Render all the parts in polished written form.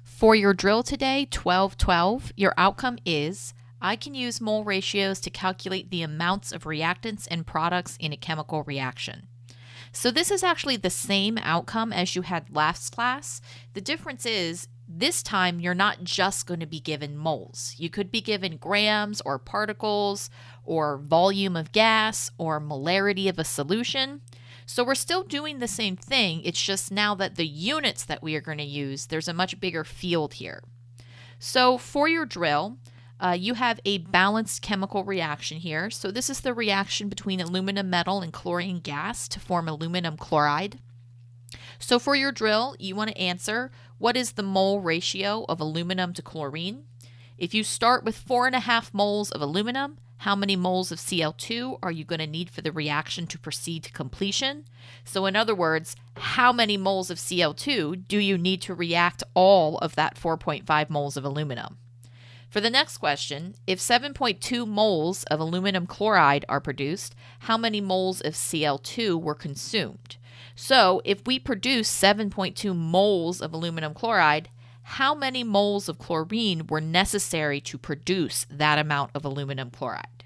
For your drill today, 12-12, your outcome is I can use mole ratios to calculate the amounts of reactants and products in a chemical reaction. So this is actually the same outcome as you had last class. The difference is this time you're not just going to be given moles. You could be given grams or particles or volume of gas or molarity of a solution. So we're still doing the same thing. It's just now that the units that we are going to use, there's a much bigger field here. So for your drill, you have a balanced chemical reaction here. So this is the reaction between aluminum metal and chlorine gas to form aluminum chloride. So for your drill, you want to answer, what is the mole ratio of aluminum to chlorine? If you start with 4.5 moles of aluminum, how many moles of Cl2 are you going to need for the reaction to proceed to completion? So in other words, how many moles of Cl2 do you need to react all of that 4.5 moles of aluminum? For the next question, if 7.2 moles of aluminum chloride are produced, how many moles of Cl2 were consumed? So if we produce 7.2 moles of aluminum chloride, how many moles of chlorine were necessary to produce that amount of aluminum chloride?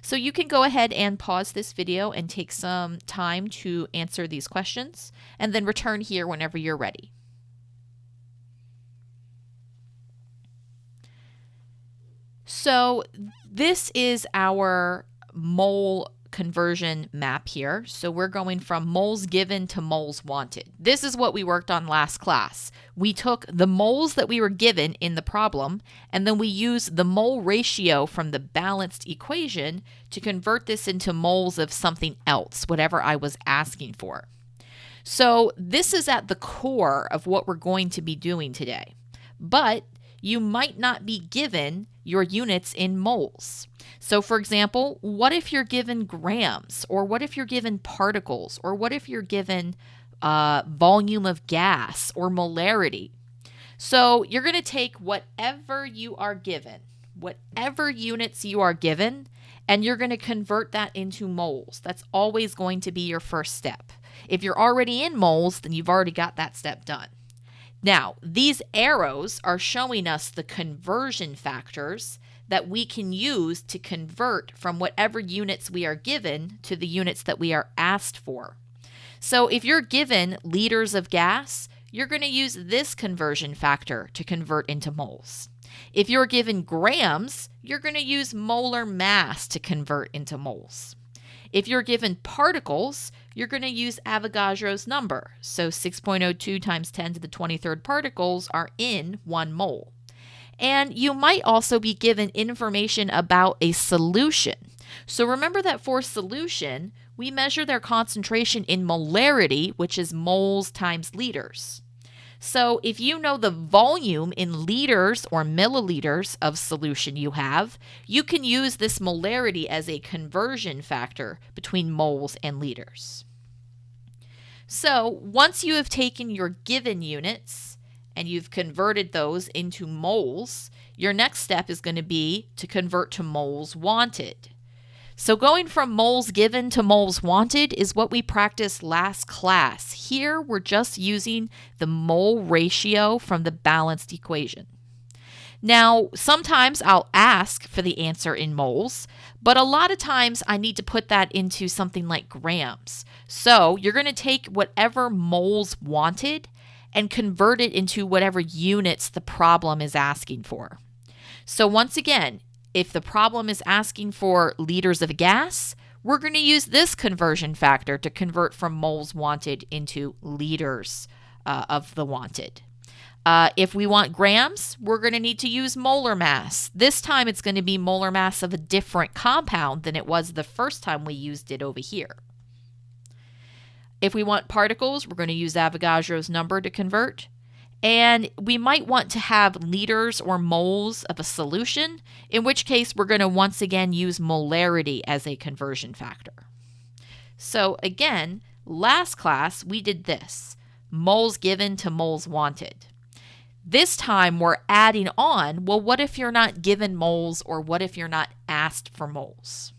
So you can go ahead and pause this video and take some time to answer these questions, and then return here whenever you're ready. So this is our mole conversion map here. So we're going from moles given to moles wanted. This is what we worked on last class. We took the moles that we were given in the problem, and then we used the mole ratio from the balanced equation to convert this into moles of something else, whatever I was asking for. So this is at the core of what we're going to be doing today. But you might not be given your units in moles. So for example, what if you're given grams, or what if you're given particles, or what if you're given volume of gas or molarity? So you're going to take whatever you are given, whatever units you are given, and you're going to convert that into moles. That's always going to be your first step. If you're already in moles, then you've already got that step done. Now, these arrows are showing us the conversion factors that we can use to convert from whatever units we are given to the units that we are asked for. So if you're given liters of gas, you're going to use this conversion factor to convert into moles. If you're given grams, you're going to use molar mass to convert into moles. If you're given particles, you're going to use Avogadro's number. So 6.02 times 10 to the 23rd particles are in 1 mole. And you might also be given information about a solution. So remember that for solution, we measure their concentration in molarity, which is moles times liters. So if you know the volume in liters or milliliters of solution you have, you can use this molarity as a conversion factor between moles and liters. So once you have taken your given units and you've converted those into moles, your next step is going to be to convert to moles wanted. So going from moles given to moles wanted is what we practiced last class. Here we're just using the mole ratio from the balanced equation. Now, sometimes I'll ask for the answer in moles, but a lot of times I need to put that into something like grams. So you're going to take whatever moles wanted and convert it into whatever units the problem is asking for. So once again, if the problem is asking for liters of gas, we're going to use this conversion factor to convert from moles wanted into liters of the wanted. If we want grams, we're going to need to use molar mass. This time it's going to be molar mass of a different compound than it was the first time we used it over here. If we want particles, we're going to use Avogadro's number to convert. And we might want to have liters or moles of a solution, in which case we're going to once again use molarity as a conversion factor. So again, last class we did this, moles given to moles wanted. This time we're adding on, well, what if you're not given moles, or what if you're not asked for moles?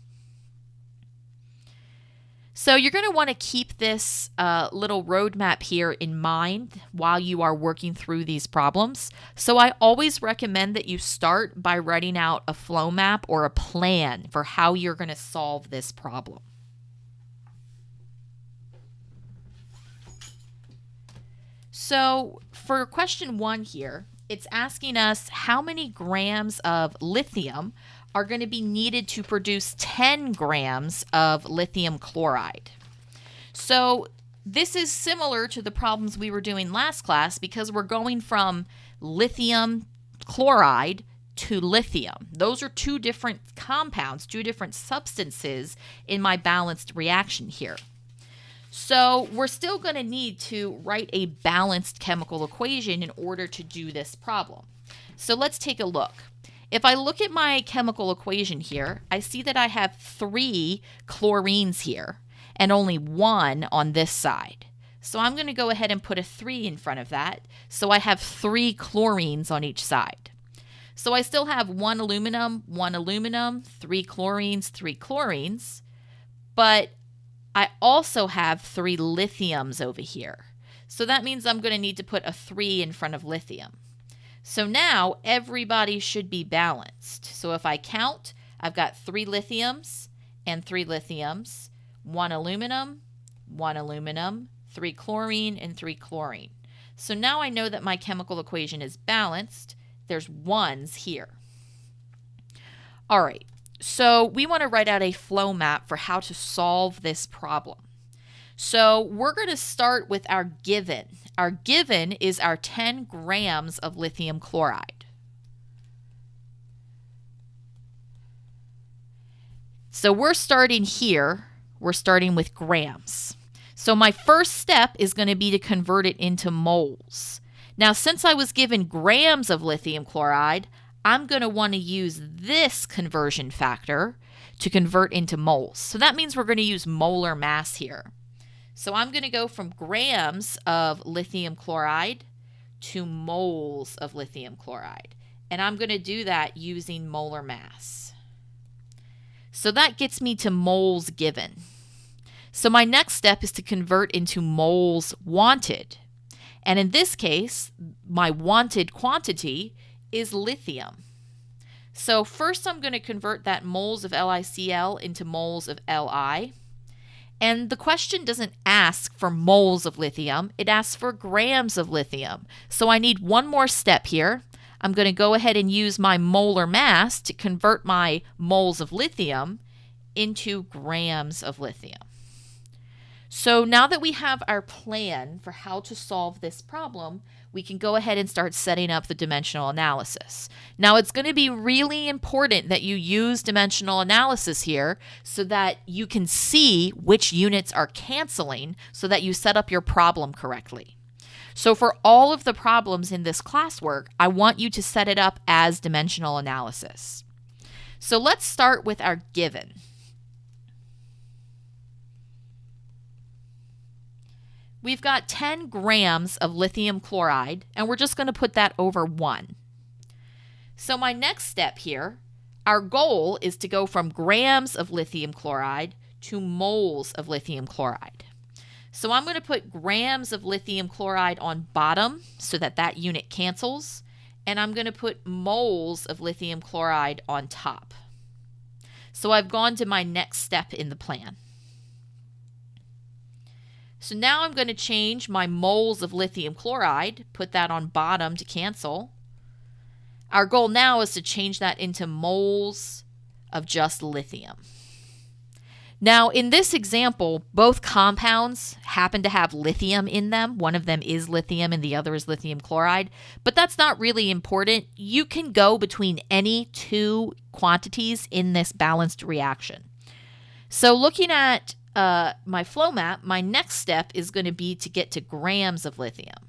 So you're going to want to keep this little roadmap here in mind while you are working through these problems. So I always recommend that you start by writing out a flow map or a plan for how you're going to solve this problem. So for question 1 here, it's asking us how many grams of lithium are going to be needed to produce 10 grams of lithium chloride. So this is similar to the problems we were doing last class because we're going from lithium chloride to lithium. Those are 2 different compounds, 2 different substances in my balanced reaction here. So we're still going to need to write a balanced chemical equation in order to do this problem. So let's take a look. If I look at my chemical equation here, I see that I have 3 chlorines here and only 1 on this side. So I'm going to go ahead and put a 3 in front of that. So I have 3 chlorines on each side. So I still have 1 aluminum, 3 chlorines, 3 chlorines, but I also have 3 lithiums over here. So that means I'm going to need to put a 3 in front of lithium. So now everybody should be balanced. So if I count, I've got 3 lithiums and 3 lithiums, 1 aluminum, 3 chlorine, and 3 chlorine. So now I know that my chemical equation is balanced. There's 1s here. All right, so we want to write out a flow map for how to solve this problem. So we're going to start with our given. Our given is our 10 grams of lithium chloride. So we're starting here. We're starting with grams. So my first step is going to be to convert it into moles. Now, since I was given grams of lithium chloride, I'm going to want to use this conversion factor to convert into moles. So that means we're going to use molar mass here. So I'm going to go from grams of lithium chloride to moles of lithium chloride. And I'm going to do that using molar mass. So that gets me to moles given. So my next step is to convert into moles wanted. And in this case, my wanted quantity is lithium. So first I'm going to convert that moles of LiCl into moles of Li. And the question doesn't ask for moles of lithium, it asks for grams of lithium. So I need one more step here. I'm going to go ahead and use my molar mass to convert my moles of lithium into grams of lithium. So now that we have our plan for how to solve this problem, we can go ahead and start setting up the dimensional analysis. Now, it's going to be really important that you use dimensional analysis here so that you can see which units are canceling so that you set up your problem correctly. So for all of the problems in this classwork, I want you to set it up as dimensional analysis. So let's start with our given. We've got 10 grams of lithium chloride, and we're just going to put that over 1. So my next step here, our goal is to go from grams of lithium chloride to moles of lithium chloride. So I'm going to put grams of lithium chloride on bottom so that that unit cancels, and I'm going to put moles of lithium chloride on top. So I've gone to my next step in the plan. So now I'm going to change my moles of lithium chloride, put that on bottom to cancel. Our goal now is to change that into moles of just lithium. Now, in this example, both compounds happen to have lithium in them. One of them is lithium and the other is lithium chloride, but that's not really important. You can go between any 2 quantities in this balanced reaction. So looking at my flow map, my next step is going to be to get to grams of lithium.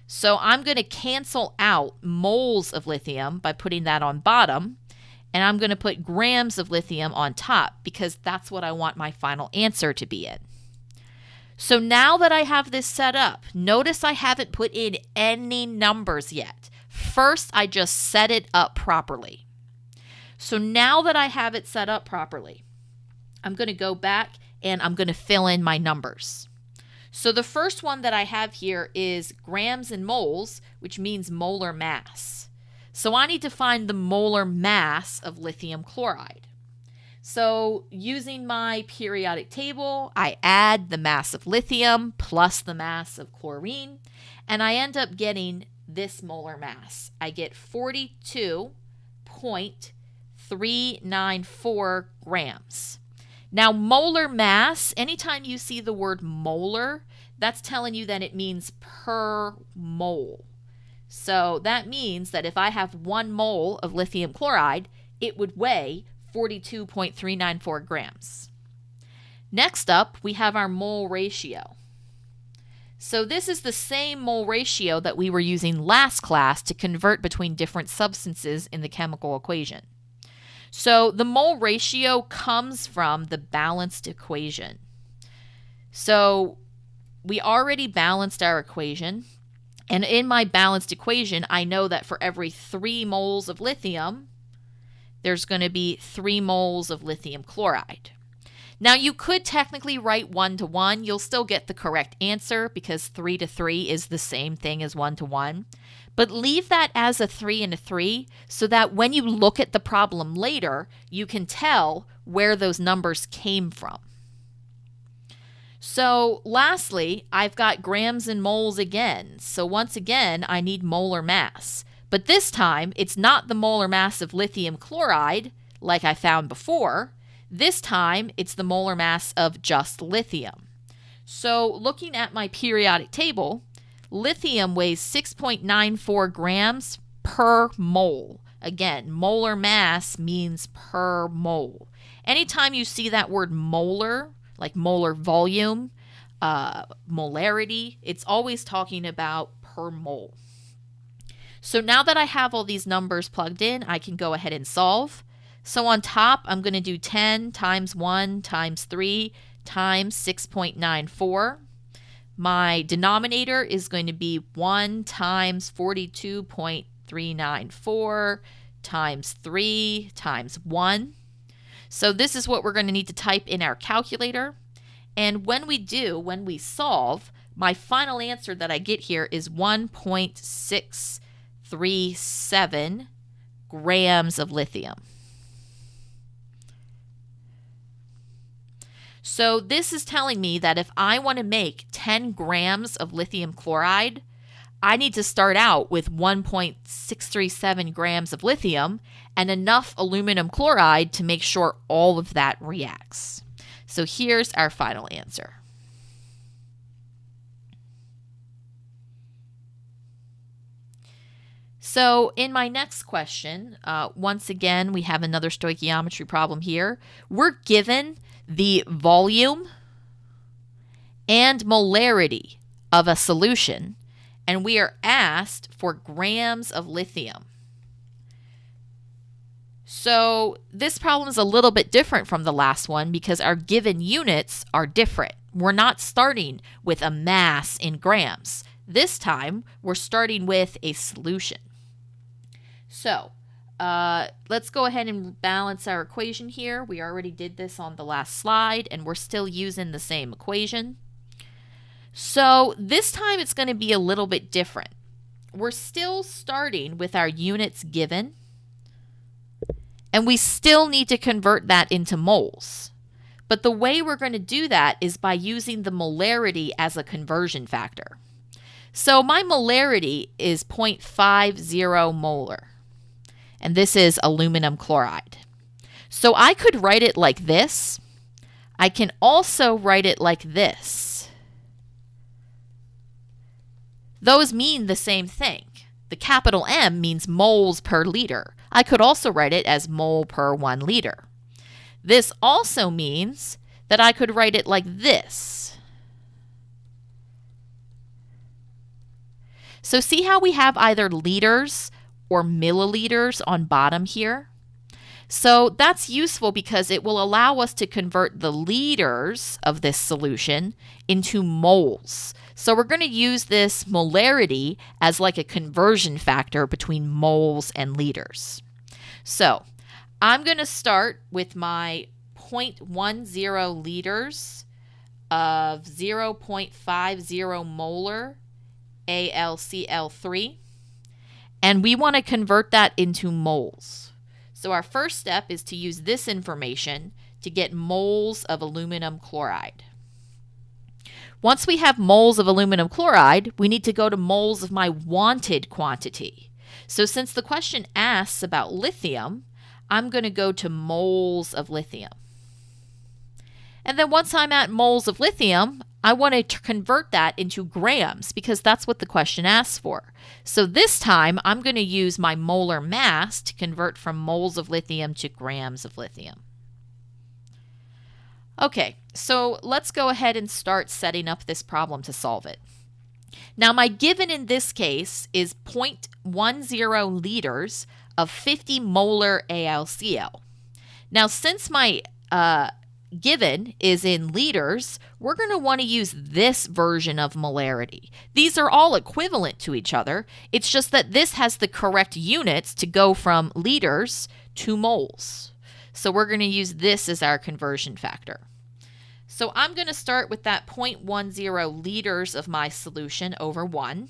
So I'm going to cancel out moles of lithium by putting that on bottom, and I'm going to put grams of lithium on top because that's what I want my final answer to be in. So now that I have this set up, notice I haven't put in any numbers yet. First, I just set it up properly. So now that I have it set up properly, I'm going to go back and I'm going to fill in my numbers. So the first one that I have here is grams and moles, which means molar mass. So I need to find the molar mass of lithium chloride. So using my periodic table, I add the mass of lithium plus the mass of chlorine, and I end up getting this molar mass. I get 42.394 grams. Now, molar mass, anytime you see the word molar, that's telling you that it means per mole. So that means that if I have 1 mole of lithium chloride, it would weigh 42.394 grams. Next up, we have our mole ratio. So this is the same mole ratio that we were using last class to convert between different substances in the chemical equation. So the mole ratio comes from the balanced equation. So we already balanced our equation, and in my balanced equation, I know that for every 3 moles of lithium, there's going to be 3 moles of lithium chloride. Now, you could technically write 1 to 1. You'll still get the correct answer because 3 to 3 is the same thing as 1 to 1. But leave that as a 3 and a 3 so that when you look at the problem later, you can tell where those numbers came from. So lastly, I've got grams and moles again. So once again, I need molar mass. But this time, it's not the molar mass of lithium chloride like I found before. This time, it's the molar mass of just lithium. So looking at my periodic table, lithium weighs 6.94 grams per mole. Again, molar mass means per mole. Anytime you see that word molar, like molar volume, molarity, it's always talking about per mole. So now that I have all these numbers plugged in, I can go ahead and solve. So on top, I'm going to do 10 times 1 times 3 times 6.94. My denominator is going to be 1 times 42.394 times 3 times 1. So this is what we're going to need to type in our calculator. And when we solve, my final answer that I get here is 1.637 grams of lithium. So this is telling me that if I want to make 10 grams of lithium chloride, I need to start out with 1.637 grams of lithium and enough aluminum chloride to make sure all of that reacts. So here's our final answer. So in my next question, once again, we have another stoichiometry problem here. We're given the volume and molarity of a solution, and we are asked for grams of lithium. So this problem is a little bit different from the last one because our given units are different. We're not starting with a mass in grams. This time, we're starting with a solution. So let's go ahead and balance our equation here. We already did this on the last slide, and we're still using the same equation. So this time it's going to be a little bit different. We're still starting with our units given, and we still need to convert that into moles. But the way we're going to do that is by using the molarity as a conversion factor. So my molarity is 0.50 molar. And this is aluminum chloride. So I could write it like this. I can also write it like this. Those mean the same thing. The capital M means moles per liter. I could also write it as mole per 1 liter. This also means that I could write it like this. So see how we have either liters or milliliters on bottom here? So that's useful because it will allow us to convert the liters of this solution into moles. So we're going to use this molarity as like a conversion factor between moles and liters. So I'm going to start with my 0.10 liters of 0.50 molar AlCl3, and we want to convert that into moles. So our first step is to use this information to get moles of aluminum chloride. Once we have moles of aluminum chloride, we need to go to moles of my wanted quantity. So since the question asks about lithium, I'm going to go to moles of lithium. And then once I'm at moles of lithium, I want to convert that into grams because that's what the question asks for. So this time, I'm going to use my molar mass to convert from moles of lithium to grams of lithium. Okay, so let's go ahead and start setting up this problem to solve it. Now, my given in this case is 0.10 liters of 50 molar AlCl. Now, since my given is in liters, we're going to want to use this version of molarity. These are all equivalent to each other. It's just that this has the correct units to go from liters to moles. So we're going to use this as our conversion factor. So I'm going to start with that 0.10 liters of my solution over 1.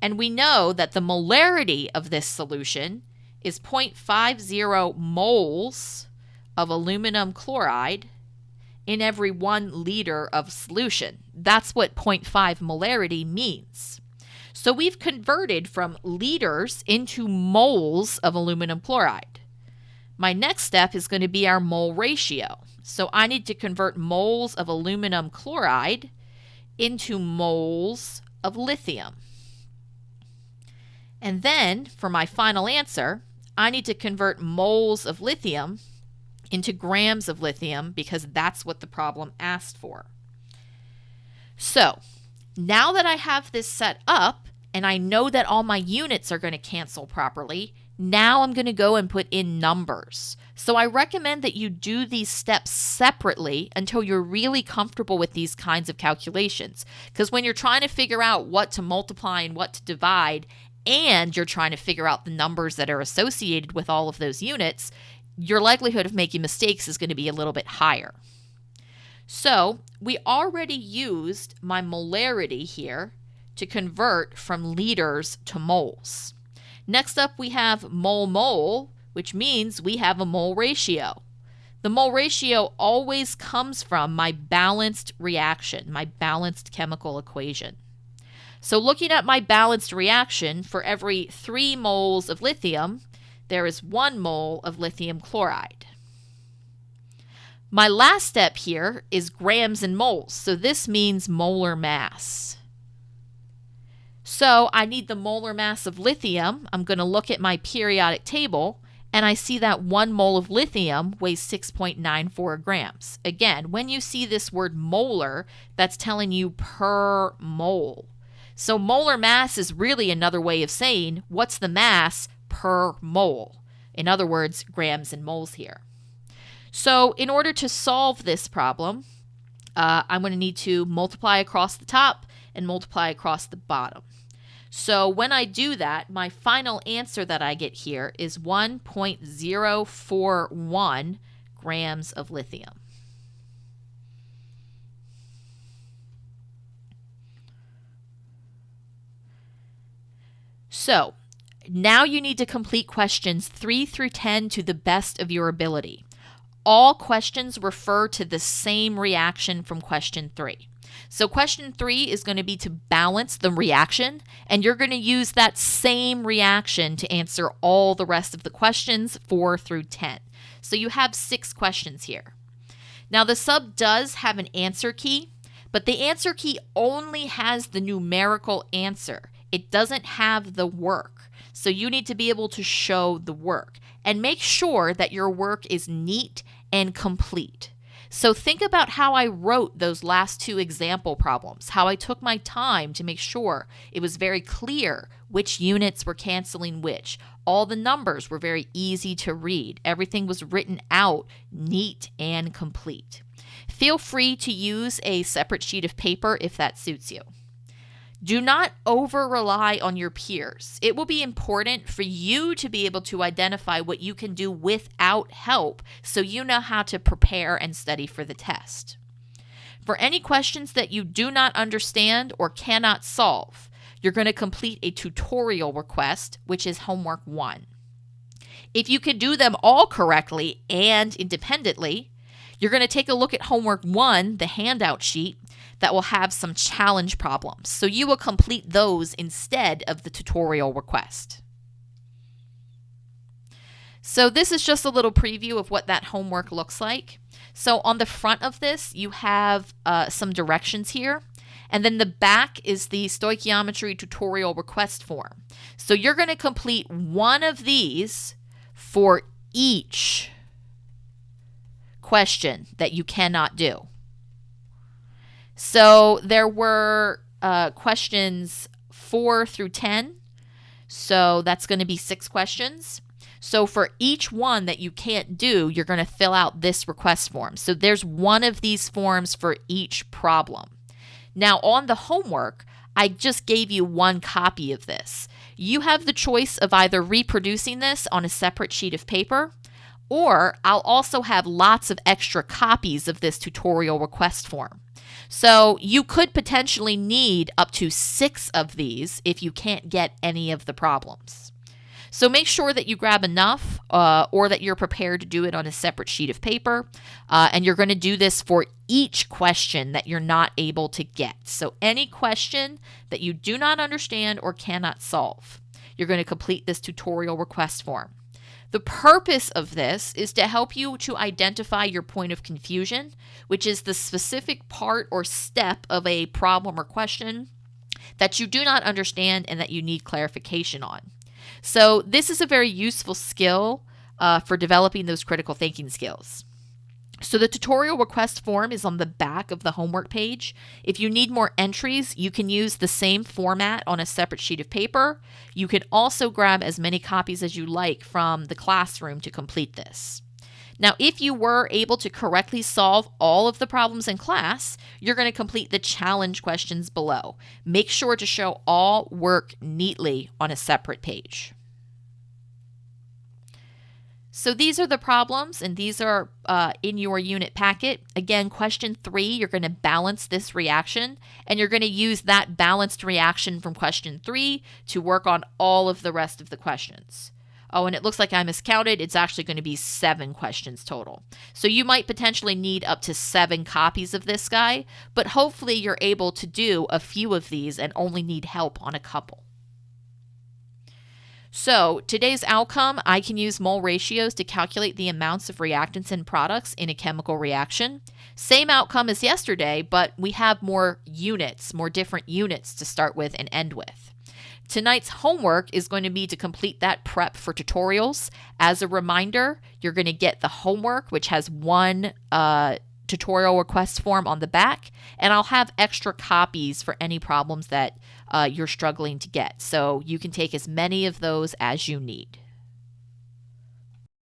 And we know that the molarity of this solution is 0.50 moles of aluminum chloride in every 1 liter of solution. That's what 0.5 molarity means. So we've converted from liters into moles of aluminum chloride. My next step is going to be our mole ratio. So I need to convert moles of aluminum chloride into moles of lithium. And then for my final answer, I need to convert moles of lithium into grams of lithium because that's what the problem asked for. So now that I have this set up and I know that all my units are going to cancel properly, now I'm going to go and put in numbers. So I recommend that you do these steps separately until you're really comfortable with these kinds of calculations. Because when you're trying to figure out what to multiply and what to divide, and you're trying to figure out the numbers that are associated with all of those units, your likelihood of making mistakes is going to be a little bit higher. So we already used my molarity here to convert from liters to moles. Next up, we have mole-mole, which means we have a mole ratio. The mole ratio always comes from my balanced reaction, my balanced chemical equation. So looking at my balanced reaction, for every 3 moles of lithium, there is 1 mole of lithium chloride. My last step here is grams and moles, so this means molar mass. So I need the molar mass of lithium. I'm going to look at my periodic table, and I see that 1 mole of lithium weighs 6.94 grams. Again, when you see this word molar, that's telling you per mole. So molar mass is really another way of saying what's the mass per mole. In other words, grams and moles here. So in order to solve this problem, I'm going to need to multiply across the top and multiply across the bottom. So when I do that, my final answer that I get here is 1.041 grams of lithium. So now you need to complete questions 3 through 10 to the best of your ability. All questions refer to the same reaction from question 3. So question 3 is going to be to balance the reaction, and you're going to use that same reaction to answer all the rest of the questions 4 through 10. So you have 6 questions here. Now the sub does have an answer key, but the answer key only has the numerical answer. It doesn't have the work. So you need to be able to show the work and make sure that your work is neat and complete. So think about how I wrote those last 2 example problems, how I took my time to make sure it was very clear which units were canceling which. All the numbers were very easy to read. Everything was written out neat and complete. Feel free to use a separate sheet of paper if that suits you. Do not over-rely on your peers. It will be important for you to be able to identify what you can do without help so you know how to prepare and study for the test. For any questions that you do not understand or cannot solve, you're going to complete a tutorial request, which is homework 1. If you can do them all correctly and independently, you're going to take a look at homework 1, the handout sheet, that will have some challenge problems. So you will complete those instead of the tutorial request. So this is just a little preview of what that homework looks like. So on the front of this, you have some directions here. And then the back is the stoichiometry tutorial request form. So you're going to complete one of these for each question that you cannot do. So there were questions 4 through 10. So that's going to be 6 questions. So for each one that you can't do, you're going to fill out this request form. So there's one of these forms for each problem. Now on the homework, I just gave you one copy of this. You have the choice of either reproducing this on a separate sheet of paper, or I'll also have lots of extra copies of this tutorial request form. So you could potentially need up to 6 of these if you can't get any of the problems. So make sure that you grab enough or that you're prepared to do it on a separate sheet of paper. And you're going to do this for each question that you're not able to get. So any question that you do not understand or cannot solve, you're going to complete this tutorial request form. The purpose of this is to help you to identify your point of confusion, which is the specific part or step of a problem or question that you do not understand and that you need clarification on. So this is a very useful skill for developing those critical thinking skills. So the tutorial request form is on the back of the homework page. If you need more entries, you can use the same format on a separate sheet of paper. You can also grab as many copies as you like from the classroom to complete this. Now, if you were able to correctly solve all of the problems in class, you're going to complete the challenge questions below. Make sure to show all work neatly on a separate page. So these are the problems, and these are in your unit packet. Again, question 3, you're going to balance this reaction, and you're going to use that balanced reaction from question 3 to work on all of the rest of the questions. Oh, and it looks like I miscounted. It's actually going to be 7 questions total. So you might potentially need up to 7 copies of this guy, but hopefully you're able to do a few of these and only need help on a couple. So today's outcome, I can use mole ratios to calculate the amounts of reactants and products in a chemical reaction. Same outcome as yesterday, but we have more units, more different units to start with and end with. Tonight's homework is going to be to complete that prep for tutorials. As a reminder, you're going to get the homework, which has one tutorial request form on the back, and I'll have extra copies for any problems that you're struggling to get. So you can take as many of those as you need.